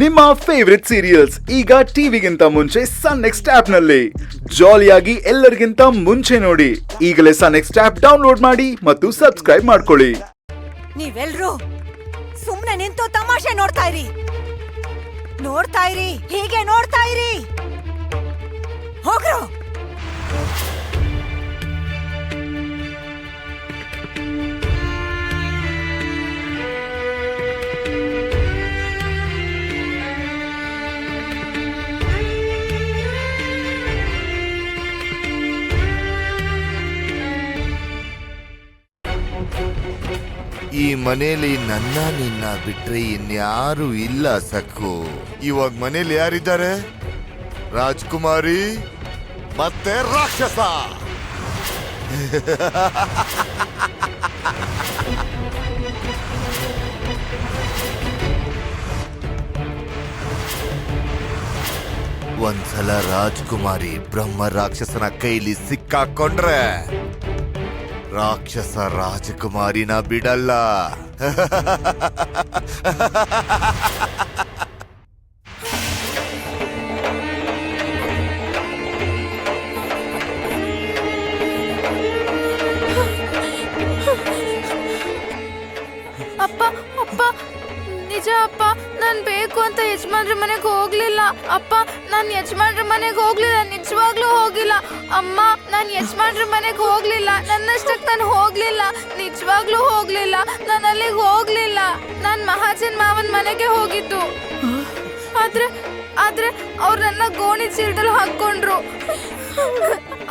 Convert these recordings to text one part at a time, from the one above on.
ನಿಮ್ಮ favourite serials ಈಗ ಟಿವಿಗಿಂತ ಮುಂಚೆ ಸನ್ ನೆಕ್ಸ್ಟ್ ಆಪ್ ನಲ್ಲಿ ಜಾಲಿಯಾಗಿ ಎಲ್ಲರಿಗಿಂತ ಮುಂಚೆ ನೋಡಿ. ಈಗಲೇ ಸನ್ ನೆಕ್ಸ್ಟ್ ಆಪ್ ಡೌನ್ಲೋಡ್ ಮಾಡಿ ಮತ್ತು ಸಬ್ಸ್ಕ್ರೈಬ್ ಮಾಡ್ಕೊಳ್ಳಿ. ನೀವೆಲ್ರೂ ಸುಮ್ನೆ ನಿಂತು ತಮಾಷೆ ನೋಡ್ತಾ ಇರಿ, ಹೀಗೆ ನೋಡ್ತಾ ಇರಿ. ಹೋಗ್ರು. ಈ ಮನೇಲಿ ನಿನ್ನ ಬಿಟ್ರೆ ಇನ್ಯಾರು ಇಲ್ಲ ಸಕ್ಕು. ಇವಾಗ ಮನೇಲಿ ಯಾರಿದ್ದಾರೆ? ರಾಜ್ಕುಮಾರಿ ಮತ್ತೆ ರಾಕ್ಷಸ. ಒಂದ್ಸಲ ರಾಜ್ಕುಮಾರಿ ಬ್ರಹ್ಮ ರಾಕ್ಷಸನ ಕೈಲಿ ಸಿಕ್ಕಾಕೊಂಡ್ರೆ ರಾಕ್ಷಸ ರಾಜಕುಮಾರಿನ ಬಿಡಲ್ಲ. ಅಪ್ಪ ಅಪ್ಪ ನಿಜ ಅಪ್ಪ, ನಾನ್ ಬೇಕು ಅಂತ ಯಜಮಾನ್ರ ಮನೆಗೆ ಹೋಗ್ಲಿಲ್ಲ. ಅಪ್ಪ, ನಾನ್ ಯಜಮಾನ್ರ ಮನೆಗೆ ಹೋಗ್ಲಿಲ್ಲ, ನಿಜವಾಗ್ಲೂ ಹೋಗಿಲ್ಲ. ಅಮ್ಮ, ನಾನ್ ಯಜಮಾನ್ರ ಮನೆಗೆ ಹೋಗ್ಲಿಲ್ಲ, ನನ್ನಷ್ಟಕ್ಕೆ ನಾನು ಹೋಗ್ಲಿಲ್ಲ, ನಿಜವಾಗ್ಲೂ ಹೋಗ್ಲಿಲ್ಲ. ನಾನು ಅಲ್ಲಿಗೆ ಹೋಗ್ಲಿಲ್ಲ. ನಾನ್ ಮಹಾಜನ್ ಮಾವನ್ ಮನೆಗೆ ಹೋಗಿದ್ದು. ಆದ್ರೆ ಅವ್ರು ನನ್ನ ಗೋಣಿ ಚೀಲದಲ್ಲಿ ಹಾಕೊಂಡ್ರು.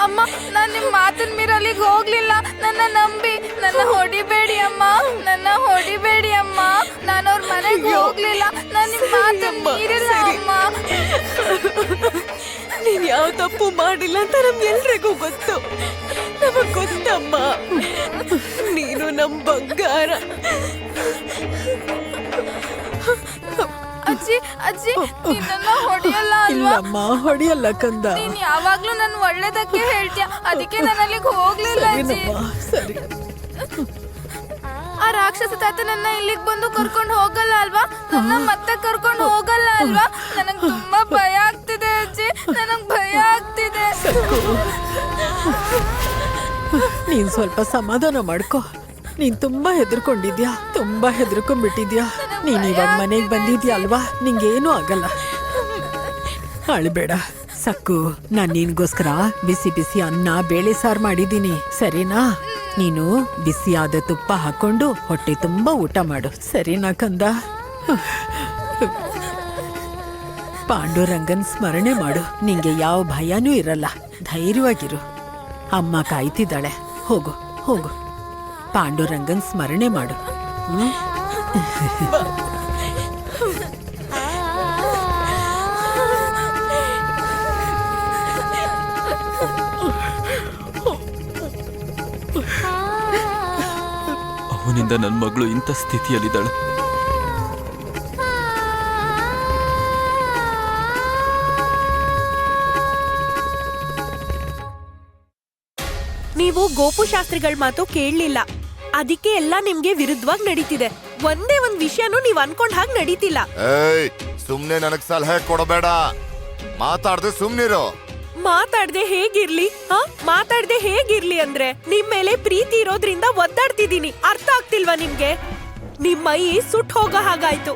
ಅಮ್ಮ, ನಾನ್ ನಿಮ್ ಮಾತನ್ ಮೀರಿ ಅಲ್ಲಿಗೆ ಹೋಗ್ಲಿಲ್ಲ. ನನ್ನ ನಂಬಿ, ನನ್ನ ಹೊಡಿಬೇಡಿ ಅಮ್ಮ, ನನ್ನ ಹೊಡಿಬೇಡಿ ಅಮ್ಮ. ನಾನು ಅವ್ರ ಮನೆಗೆ ಹೋಗ್ಲಿಲ್ಲ, ನಾನ್ ನಿಮ್ ಮಾತನ್ ಮೀರಿಲ್ಲ ಅಮ್ಮ. ನೀನ್ ಯಾವ ತಪ್ಪು ಮಾಡಿಲ್ಲ ಅಂತ ನಮ್ಗೆಲ್ರಿಗೂ ಗೊತ್ತು. ನಮಗ್ ಗೊತ್ತಮ್ಮ, ನೀನು ನಮ್ ಬಂಗಾರ. ಅಜ್ಜಿ ಅಜ್ಜಿ, ನಿನ್ನ ಹೊಡಿಯಲ್ಲ ಅಲ್ವಾ? ಇಲ್ಲಮ್ಮ, ಹೊಡಿಯಲ್ಲ ಕಂದ. ನೀನ್ ಯಾವಾಗ್ಲೂ ನನ್ ಒಳ್ಳೇದಕ್ಕೆ ಹೇಳ್ತೀಯ, ಅದಕ್ಕೆ ನಾನು ಅಲ್ಲಿಗೆ ಹೋಗ್ಲಿಲ್ಲ ಅಜ್ಜಿ. ಸರಿ. ಆ ರಾಕ್ಷಸ ತಾತ ನನ್ನ ಇಲ್ಲಿಗೆ ಬಂದು ಕರ್ಕೊಂಡು ಹೋಗಲ್ಲ ಅಲ್ವಾ? ನನ್ನ ಮತ್ತೆ ಕರ್ಕೊಂಡು ಹೋಗಲ್ಲ ಅಲ್ವಾ? ನನಗ್ ತುಂಬಾ ಭಯ ಆಗ್ತಿದೆ ಅಜ್ಜಿ, ನನಗ್ ಭಯ ಆಗ್ತಿದೆ. ನೀನ್ ಸ್ವಲ್ಪ ಸಮಾಧಾನ ಮಾಡ್ಕೋ. ನೀನ್ ತುಂಬಾ ಹೆದರ್ಕೊಂಡಿದ್ಯಾ, ತುಂಬಾ ಹೆದರ್ಕೊಂಡ್ಬಿಟ್ಟಿದ್ಯಾ. ನೀನ್ ಇವಾಗ ಮನೆಗ್ ಬಂದಿದ್ಯಾ ಅಲ್ವಾ, ನಿಂಗೇನು ಆಗಲ್ಲ. ಅಳ್ಬೇಡ ಸಕ್ಕು. ನಾನ್ ನಿನ್ಗೋಸ್ಕರ ಬಿಸಿ ಬಿಸಿ ಅನ್ನ ಬೇಳೆ ಸಾರು ಮಾಡಿದ್ದೀನಿ, ಸರಿನಾ? ನೀನು ಬಿಸಿಯಾದ ತುಪ್ಪ ಹಾಕೊಂಡು ಹೊಟ್ಟೆ ತುಂಬಾ ಊಟ ಮಾಡು, ಸರಿನಾ ಕಂದ? ಪಾಂಡುರಂಗನ್ ಸ್ಮರಣೆ ಮಾಡು, ನಿಂಗೆ ಯಾವ ಭಯನೂ ಇರಲ್ಲ. ಧೈರ್ಯವಾಗಿರು, ಅಮ್ಮ ಕಾಯ್ತಿದ್ದಾಳೆ. ಹೋಗು ಹೋಗು, ಪಾಂಡುರಂಗನ್ ಸ್ಮರಣೆ ಮಾಡು. ಅವನಿಂದ ನನ್ನ ಮಗಳು ಇಂಥ ಸ್ಥಿತಿಯಲ್ಲಿದ್ದಾಳೆ. ನೀವು ಗೋಪುಶಾಸ್ತ್ರಿಗಳ ಮಾತು ಕೇಳಲಿಲ್ಲ, ಅದಕ್ಕೆ ಎಲ್ಲ ನಿಮ್ಗೆ ವಿರುದ್ಧವಾಗಿ ನಡೀತಿದೆ. ಒಂದೇ ಒಂದ್ ವಿಷಯನೂ ನೀವ್ ಅನ್ಕೊಂಡ್ ಹಾಗೆ ನಡೀತಿಲ್ಲ. ಸುಮ್ನೆ ನನಗ್ ಸಲಹೆ ಕೊಡಬೇಡ, ಮಾತಾಡ್ದೆ ಸುಮ್ನಿರು. ಮಾತಾಡ್ದೆ ಹೇಗಿರ್ಲಿ ಅಂದ್ರೆ ನಿಮ್ ಮೇಲೆ ಪ್ರೀತಿ ಇರೋದ್ರಿಂದ ಒದ್ದಾಡ್ತಿದ್ದೀನಿ. ಅರ್ಥ ಆಗ್ತಿಲ್ವಾ ನಿಮ್ಗೆ? ನಿಮ್ ಮೈ ಸುಟ್ ಹೋಗೋ ಹಾಗಾಯ್ತು.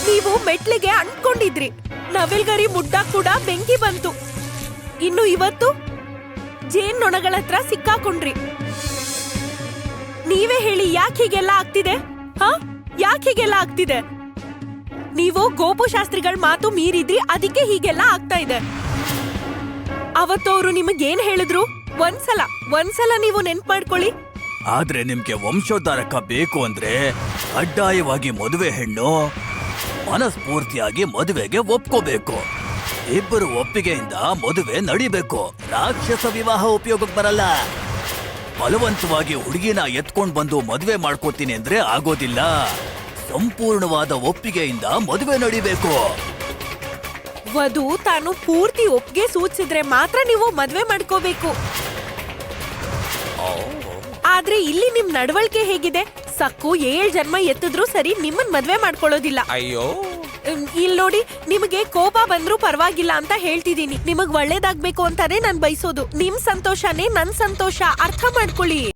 ನೀವು ಮೆಟ್ಲಿಗೆ ಅಂಟ್ಕೊಂಡಿದ್ರಿ, ನವಿಲ್ಗರಿ ಮುಡ್ಡ ಕೂಡ ಬೆಂಕಿ ಬಂತು. ಇನ್ನು ಇವತ್ತು ಜೇನ್ ನೊಣಗಳ ಹತ್ರ ಸಿಕ್ಕಾಕೊಂಡ್ರಿ. ನೀವೇ ಹೇಳಿ, ಯಾಕೆ ಹೀಗೆಲ್ಲ ಆಗ್ತಿದೆ? ಯಾಕೆ ಹೀಗೆಲ್ಲ ಆಗ್ತಿದೆ? ನೀವು ಗೋಪುಶಾಸ್ತ್ರಿಗಳ ಮಾತು ಮೀರಿದ್ರಿ, ಅದಕ್ಕೆ ಹೀಗೆಲ್ಲ ಆಗ್ತಾ ಇದೆ. ಅವತ್ತವರು ನಿಮಗೇನ್ ಹೇಳಿದ್ರು? ಒಂದ್ಸಲ ನೀವು ನೆನ್ಪು ಮಾಡ್ಕೊಳ್ಳಿ. ಆದ್ರೆ ನಿಮ್ಗೆ ವಂಶೋದ್ಧಾರಕ ಬೇಕು ಅಂದ್ರೆ ಕಡ್ಡಾಯವಾಗಿ ಮದುವೆ ಹೆಣ್ಣು ಮನಸ್ಫೂರ್ತಿಯಾಗಿ ಮದುವೆಗೆ ಒಪ್ಕೋಬೇಕು. ಇಬ್ಬರು ಒಪ್ಪಿಗೆಯಿಂದ ಮದುವೆ ನಡಿಬೇಕು. ರಾಕ್ಷಸ ವಿವಾಹ ಉಪಯೋಗಕ್ಕೆ ಬರಲ್ಲ. ಬಲವಂತವಾಗಿ ಹುಡುಗಿನ ಎತ್ಕೊಂಡ್ ಬಂದು ಮದುವೆ ಮಾಡ್ಕೋತೀನಿ ಅಂದ್ರೆ ಆಗೋದಿಲ್ಲ. ಸಂಪೂರ್ಣವಾದ ಒಪ್ಪಿಗೆಯಿಂದ ಮದುವೆ ನಡಿಬೇಕು. ವಧು ತಾನು ಪೂರ್ತಿ ಒಪ್ಪಿಗೆ ಸೂಚಿಸಿದ್ರೆ ಮಾತ್ರ ನೀವು ಮದ್ವೆ ಮಾಡ್ಕೋಬೇಕು. ಆದ್ರೆ ಇಲ್ಲಿ ನಿಮ್ ನಡವಳಿಕೆ ಹೇಗಿದೆ? ಸಕ್ಕು 7 ಜನ್ಮ ಎತ್ತಿದ್ರು ಸರಿ ನಿಮ್ಮನ್ ಮದ್ವೆ ಮಾಡ್ಕೊಳ್ಳೋದಿಲ್ಲ. ಅಯ್ಯೋ, ಇಲ್ ನೋಡಿ, ನಿಮಗೆ ಕೋಪ ಬಂದ್ರೂ ಪರವಾಗಿಲ್ಲ ಅಂತ ಹೇಳ್ತಿದೀನಿ. ನಿಮಗ್ ಒಳ್ಳೇದಾಗ್ಬೇಕು ಅಂತಾನೆ ನಾನ್ ಬಯಸೋದು. ನಿಮ್ ಸಂತೋಷನೇ ನನ್ ಸಂತೋಷ, ಅರ್ಥ ಮಾಡ್ಕೊಳ್ಳಿ.